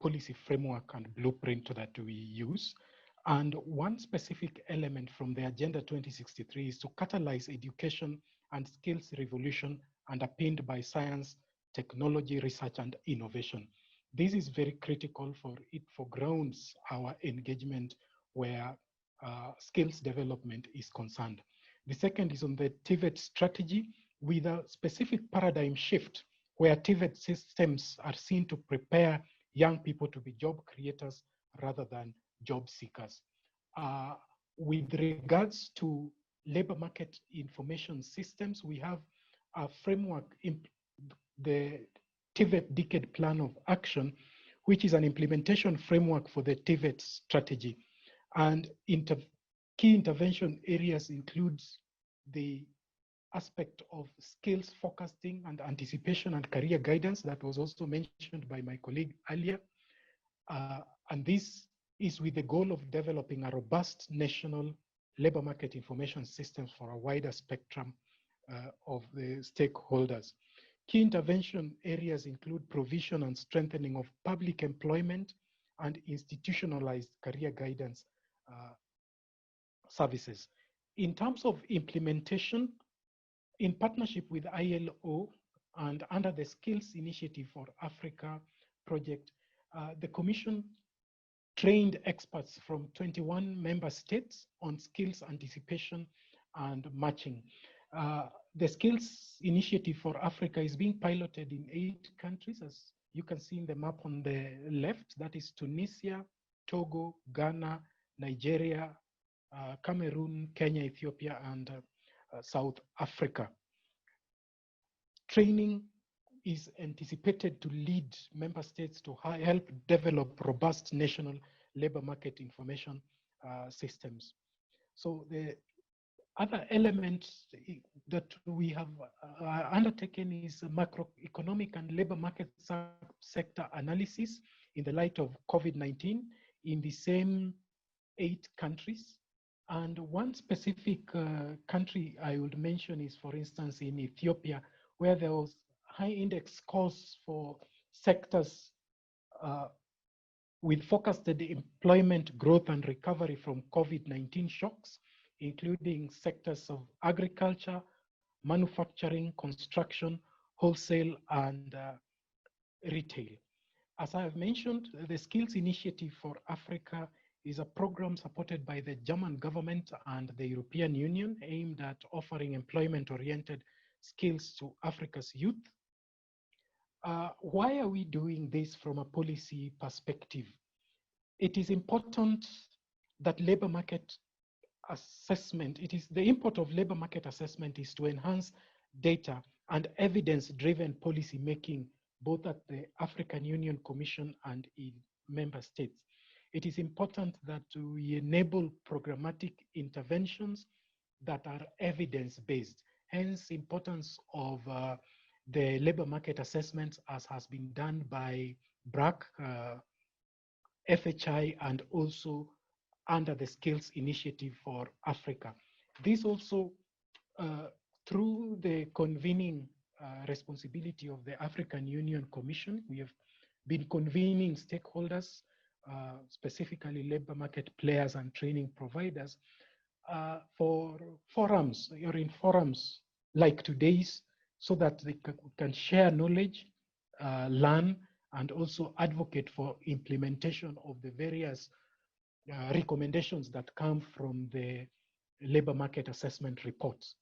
policy framework and blueprint that we use. And one specific element from the Agenda 2063 is to catalyze education and skills revolution underpinned by science, technology, research, and innovation. This is very critical for it foregrounds our engagement where skills development is concerned. The second is on the TVET strategy with a specific paradigm shift where TVET systems are seen to prepare young people to be job creators rather than job seekers. With regards to labor market information systems, we have a framework, the TVET Decade Plan of Action, which is an implementation framework for the TVET strategy. And key intervention areas includes the aspect of skills forecasting and anticipation and career guidance that was also mentioned by my colleague earlier. And this is with the goal of developing a robust national labor market information systems for a wider spectrum of the stakeholders. Key intervention areas include provision and strengthening of public employment and institutionalized career guidance services. In terms of implementation, in partnership with ILO and under the Skills Initiative for Africa project, the Commission trained experts from 21 member states on skills anticipation and matching. The Skills Initiative for Africa is being piloted in 8 countries, as you can see in the map on the left. That is Tunisia, Togo, Ghana, Nigeria, Cameroon, Kenya, Ethiopia, and South Africa. Training is anticipated to lead member states to help develop robust national labor market information systems. So the other element that we have undertaken is macroeconomic and labor market sector analysis in the light of COVID-19 in the same 8 countries. And one specific country I would mention is, for instance, in Ethiopia, where there was high index scores for sectors with forecasted employment growth and recovery from COVID-19 shocks, including sectors of agriculture, manufacturing, construction, wholesale, and retail. As I have mentioned, the Skills Initiative for Africa is a program supported by the German government and the European Union aimed at offering employment-oriented skills to Africa's youth. Why are we doing this from a policy perspective? It is important that labor market assessment, the import of labor market assessment is to enhance data and evidence-driven policy making, both at the African Union Commission and in member states. It is important that we enable programmatic interventions that are evidence-based, hence importance of the labor market assessments as has been done by Brac, FHI, and also under the Skills Initiative for Africa. This also, through the convening responsibility of the African Union Commission, we have been convening stakeholders, specifically labor market players and training providers, for forums or in forums like today's, so that they can share knowledge, learn, and also advocate for implementation of the various recommendations that come from the labor market assessment reports.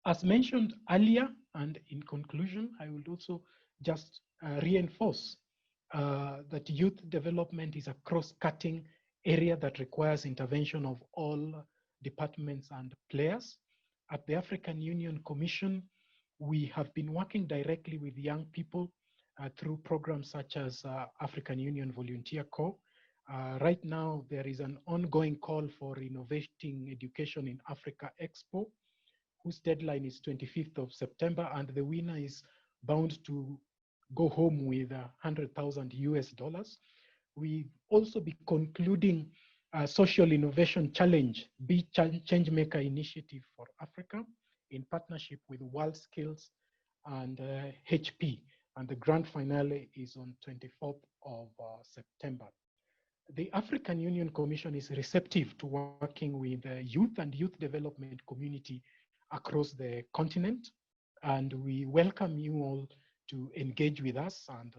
As mentioned earlier, and in conclusion, I would also just reinforce that youth development is a cross-cutting area that requires intervention of all departments and players. At the African Union Commission, we have been working directly with young people through programs such as African Union Volunteer Corps. Right now, there is an ongoing call for Innovating Education in Africa Expo, whose deadline is 25th of September, and the winner is bound to go home with $100,000 US. We also be concluding a Social Innovation Challenge, Be Changemaker Initiative for Africa, in partnership with World Skills and HP, and the grand finale is on 24th of September. The African Union Commission is receptive to working with the youth and youth development community across the continent, and we welcome you all to engage with us and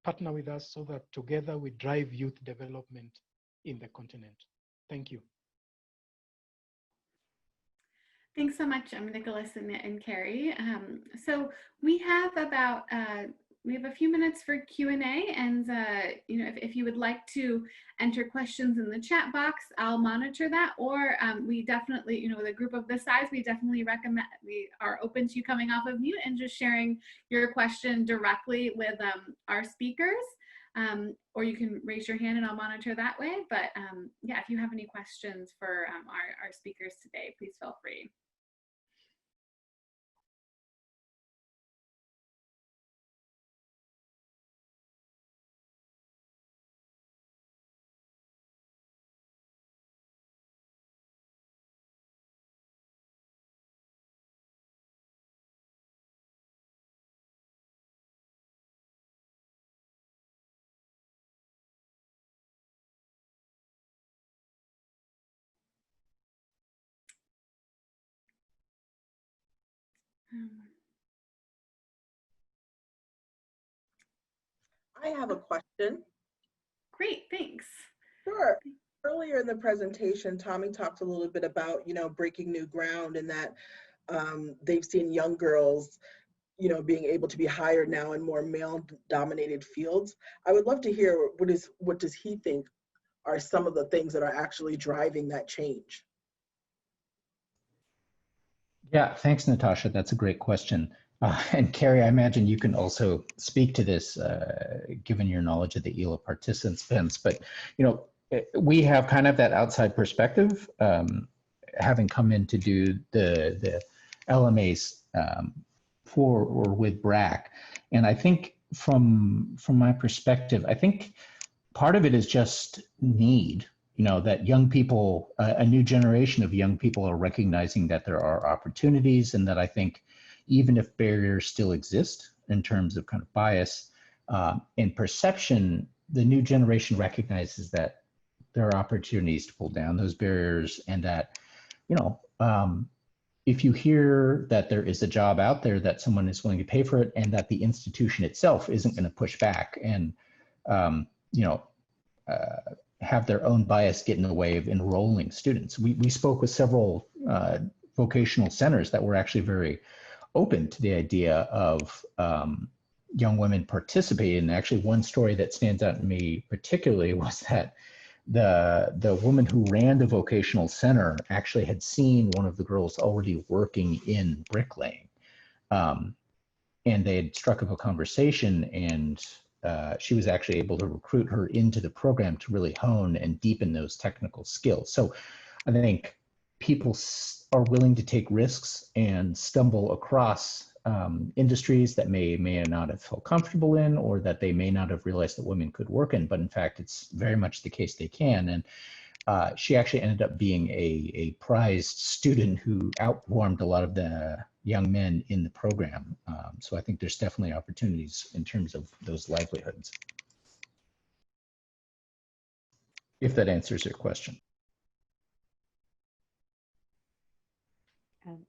partner with us so that together we drive youth development in the continent. Thank you. Thanks so much, Nicolas and Carrie. So we have about we have a few minutes for Q&A, and you know, if you would like to enter questions in the chat box, I'll monitor that. Or we definitely, you know, with a group of this size, we definitely recommend, we are open to you coming off of mute and just sharing your question directly with our speakers. Or you can raise your hand and I'll monitor that way. But yeah, if you have any questions for our speakers today, please feel free. I have a question. Great, thanks. Sure. Earlier in the presentation, Tommy talked a little bit about, breaking new ground and that they've seen young girls, being able to be hired now in more male-dominated fields. I would love to hear what does he think are some of the things that are actually driving that change? Yeah, thanks, Natasha. That's a great question. And Carrie, I imagine you can also speak to this, given your knowledge of the ELA participants. But we have kind of that outside perspective, having come in to do the LMAs for or with Brac. And I think from my perspective, I think part of it is just need. That young people, a new generation of young people are recognizing that there are opportunities, and that I think even if barriers still exist in terms of kind of bias and perception, the new generation recognizes that there are opportunities to pull down those barriers, and that, if you hear that there is a job out there, that someone is willing to pay for it, and that the institution itself isn't going to push back and, have their own bias get in the way of enrolling students. We spoke with several vocational centers that were actually very open to the idea of young women participating. And actually one story that stands out to me particularly was that the woman who ran the vocational center actually had seen one of the girls already working in bricklaying. And they had struck up a conversation, and she was actually able to recruit her into the program to really hone and deepen those technical skills. So I think people are willing to take risks and stumble across industries that may not have felt comfortable in, or that they may not have realized that women could work in, but in fact, it's very much the case they can. And she actually ended up being a prized student who outperformed a lot of the young men in the program. So I think there's definitely opportunities in terms of those livelihoods. If that answers your question.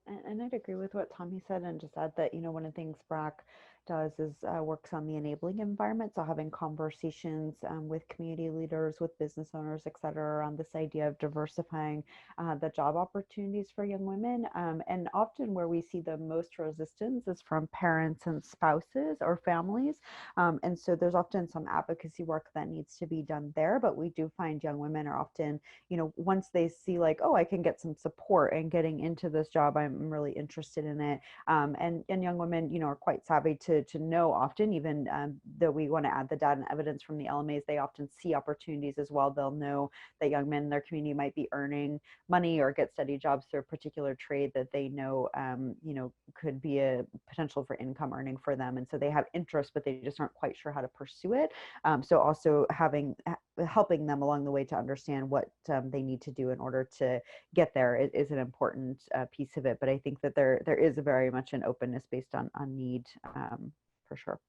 And I'd agree with what Tommy said, and just add that, one of the things Brac does is works on the enabling environment. So having conversations with community leaders, with business owners, et cetera, around this idea of diversifying the job opportunities for young women. And often where we see the most resistance is from parents and spouses or families. And so there's often some advocacy work that needs to be done there. But we do find young women are often, once they see like, oh, I can get some support in getting into this job, I'm really interested in it. And young women, are quite savvy to know often, even though we want to add the data and evidence from the LMAs, they often see opportunities as well. They'll know that young men in their community might be earning money or get steady jobs through a particular trade that they know, could be a potential for income earning for them. And so they have interest, but they just aren't quite sure how to pursue it. So also helping them along the way to understand what they need to do in order to get there is an important piece of it. But I think that there is very much an openness based on need, for sure.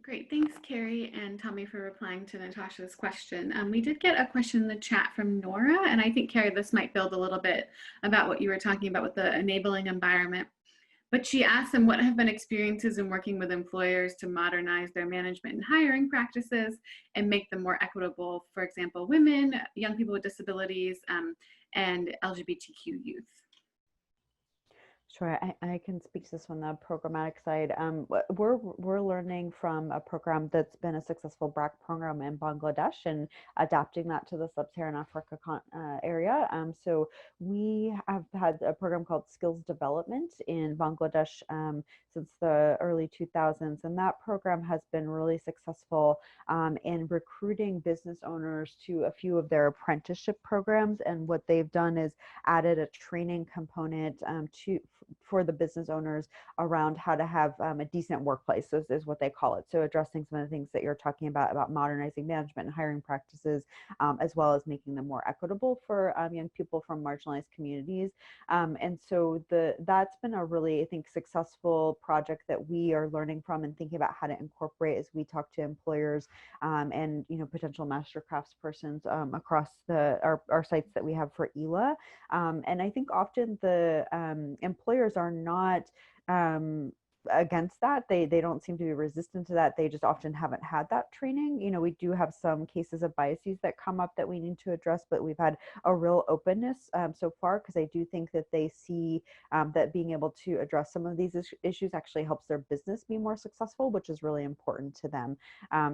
Great, thanks Carrie and Tommy for replying to Natasha's question. We did get a question in the chat from Nora, and I think Carrie, this might build a little bit about what you were talking about with the enabling environment. But she asked them what have been experiences in working with employers to modernize their management and hiring practices and make them more equitable, for example, women, young people with disabilities, and LGBTQ youth. Sure, I can speak to this on the programmatic side. We're learning from a program that's been a successful Brac program in Bangladesh and adapting that to the sub-Saharan Africa area. So we have had a program called Skills Development in Bangladesh since the early 2000s, and that program has been really successful in recruiting business owners to a few of their apprenticeship programs. And what they've done is added a training component for the business owners around how to have a decent workplace, is what they call it. So addressing some of the things that you're talking about modernizing management and hiring practices, as well as making them more equitable for young people from marginalized communities. And so that's been a really, I think, successful project that we are learning from and thinking about how to incorporate as we talk to employers and potential master craftspersons across our sites that we have for ELA. And I think often the employers are not against that. They don't seem to be resistant to that. They just often haven't had that training. We do have some cases of biases that come up that we need to address, but we've had a real openness so far, because I do think that they see that being able to address some of these issues actually helps their business be more successful, which is really important to them.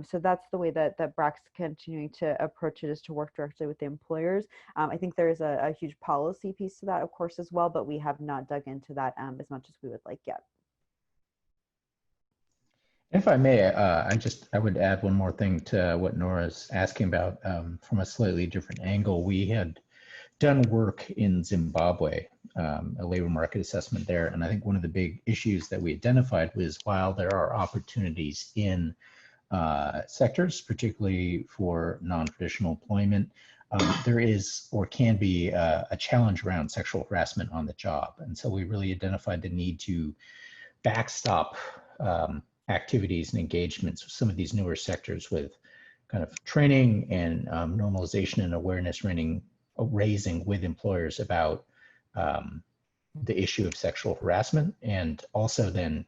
So that's the way that Brac's continuing to approach it, is to work directly with the employers. I think there is a huge policy piece to that, of course, as well, but we have not dug into that as much as we would like yet. If I may, I would add one more thing to what Nora's asking about from a slightly different angle. We had done work in Zimbabwe, a labor market assessment there, and I think one of the big issues that we identified was, while there are opportunities in sectors, particularly for non-traditional employment, there is or can be a challenge around sexual harassment on the job. And so we really identified the need to backstop activities and engagements with some of these newer sectors with kind of training and normalization and awareness raising with employers about the issue of sexual harassment, and also then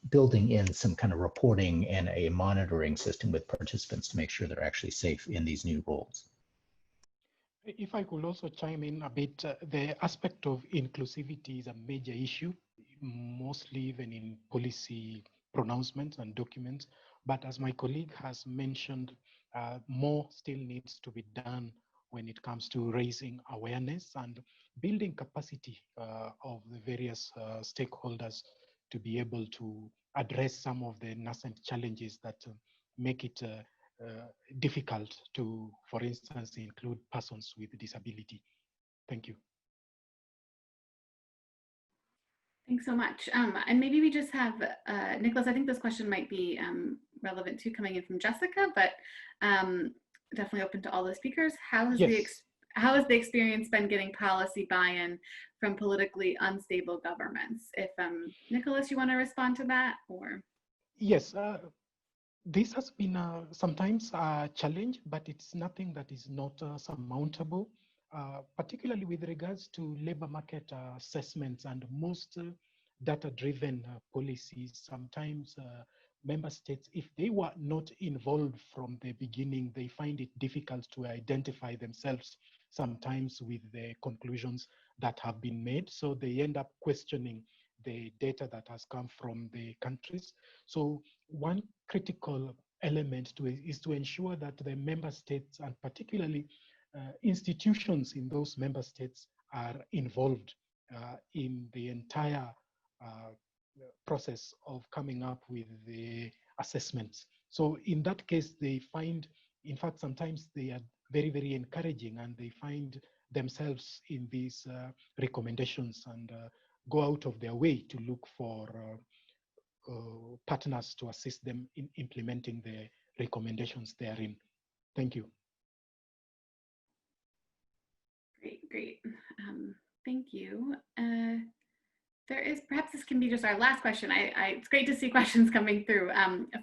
building in some kind of reporting and a monitoring system with participants to make sure they're actually safe in these new roles. If I could also chime in a bit, the aspect of inclusivity is a major issue, mostly even in policy pronouncements and documents. But as my colleague has mentioned, more still needs to be done when it comes to raising awareness and building capacity of the various stakeholders to be able to address some of the nascent challenges that make it difficult to, for instance, include persons with disability. Thank you. Thanks so much. And maybe we just have, Nicolas, I think this question might be relevant too, coming in from Jessica, but definitely open to all the speakers. How has the experience been getting policy buy-in from politically unstable governments? If Nicolas, you want to respond to that, or? Yes, this has been sometimes a challenge, but it's nothing that is not surmountable. Particularly with regards to labor market assessments and most data-driven policies, sometimes member states, if they were not involved from the beginning, they find it difficult to identify themselves sometimes with the conclusions that have been made. So they end up questioning the data that has come from the countries. So one critical element is to ensure that the member states, and particularly institutions in those member states, are involved in the entire process of coming up with the assessments. So in that case, they find, in fact, sometimes they are very, very encouraging, and they find themselves in these recommendations and go out of their way to look for partners to assist them in implementing the recommendations therein. Thank you. Great. Thank you. There is, perhaps this can be just our last question. It's great to see questions coming through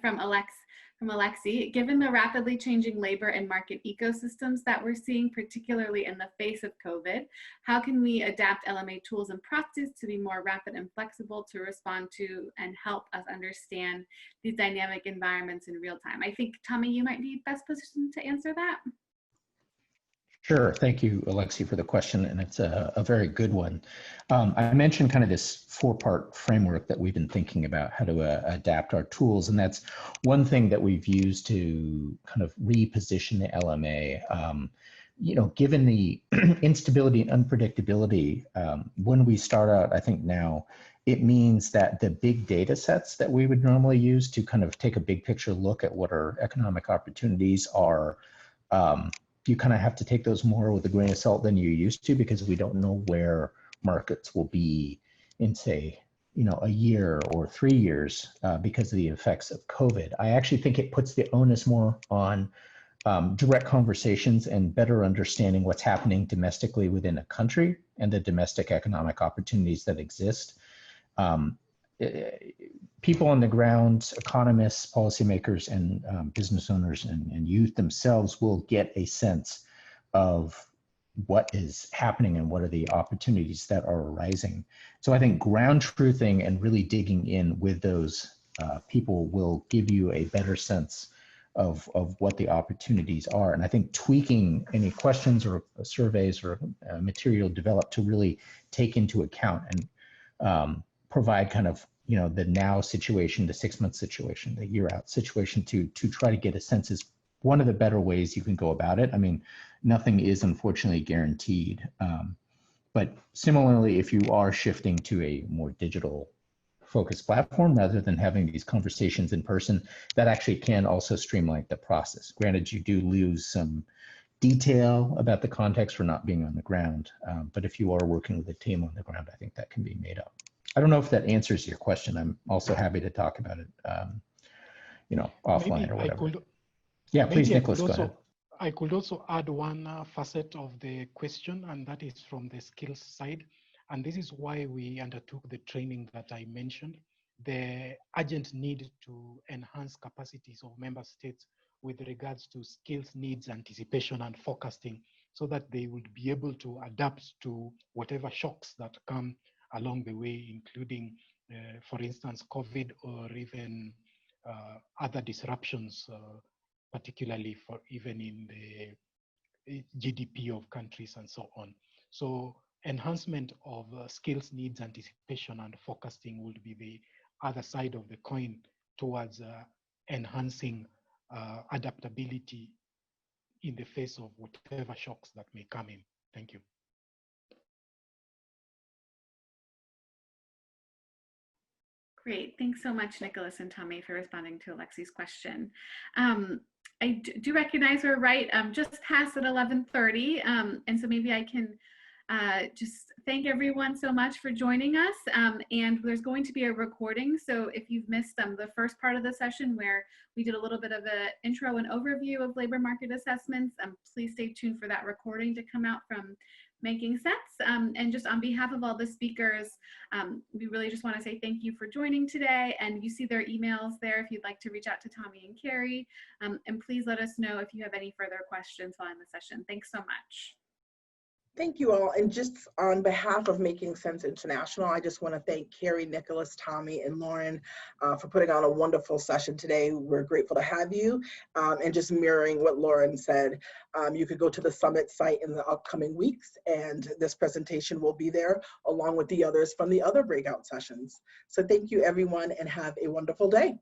from Alexi. Given the rapidly changing labor and market ecosystems that we're seeing, particularly in the face of COVID, how can we adapt LMA tools and processes to be more rapid and flexible to respond to and help us understand these dynamic environments in real time? I think, Tommy, you might be best positioned to answer that. Sure. Thank you, Alexi, for the question, and it's a very good one. I mentioned kind of this four-part framework that we've been thinking about, how to adapt our tools, and that's one thing that we've used to kind of reposition the LMA. Given the instability and unpredictability, when we start out, I think now, it means that the big data sets that we would normally use to kind of take a big picture look at what our economic opportunities are, you kind of have to take those more with a grain of salt than you used to, because we don't know where markets will be in say, a year or 3 years because of the effects of COVID. I actually think it puts the onus more on direct conversations and better understanding what's happening domestically within a country and the domestic economic opportunities that exist. People on the ground, economists, policymakers, and business owners and youth themselves will get a sense of what is happening and what are the opportunities that are arising. So I think ground truthing and really digging in with those people will give you a better sense of what the opportunities are. And I think tweaking any questions or surveys or material developed to really take into account and provide kind of, the now situation, the 6-month situation, the year out situation to try to get a sense is one of the better ways you can go about it. I mean, nothing is unfortunately guaranteed. But similarly, if you are shifting to a more digital focused platform rather than having these conversations in person, that actually can also streamline the process. Granted, you do lose some detail about the context for not being on the ground. But if you are working with a team on the ground, I think that can be made up. I don't know if that answers your question. I'm also happy to talk about it, offline Maybe or whatever. I Yeah, please, Nicolas, go ahead. I could also add one facet of the question, and that is from the skills side. And this is why we undertook the training that I mentioned, the urgent need to enhance capacities of member states with regards to skills needs, anticipation, and forecasting, so that they would be able to adapt to whatever shocks that come along the way, including, for instance, COVID or even other disruptions, particularly for even in the GDP of countries and so on. So enhancement of skills needs, anticipation, and forecasting would be the other side of the coin towards enhancing adaptability in the face of whatever shocks that may come in. Thank you. Great. Thanks so much, Nicolas and Tommy, for responding to Alexi's question. I do recognize we're right just past at 11:30, and so maybe I can just thank everyone so much for joining us. And there's going to be a recording, so if you've missed the first part of the session where we did a little bit of an intro and overview of labor market assessments, please stay tuned for that recording to come out from Making Sense. And just on behalf of all the speakers, we really just want to say thank you for joining today. And you see their emails there if you'd like to reach out to Tommy and Carrie. And please let us know if you have any further questions following the session. Thanks so much. Thank you all. And just on behalf of Making Sense International, I just want to thank Carrie, Nicolas, Tommy, and Lauren for putting on a wonderful session today. We're grateful to have you. And just mirroring what Lauren said, you could go to the summit site in the upcoming weeks, and this presentation will be there along with the others from the other breakout sessions. So thank you, everyone, and have a wonderful day.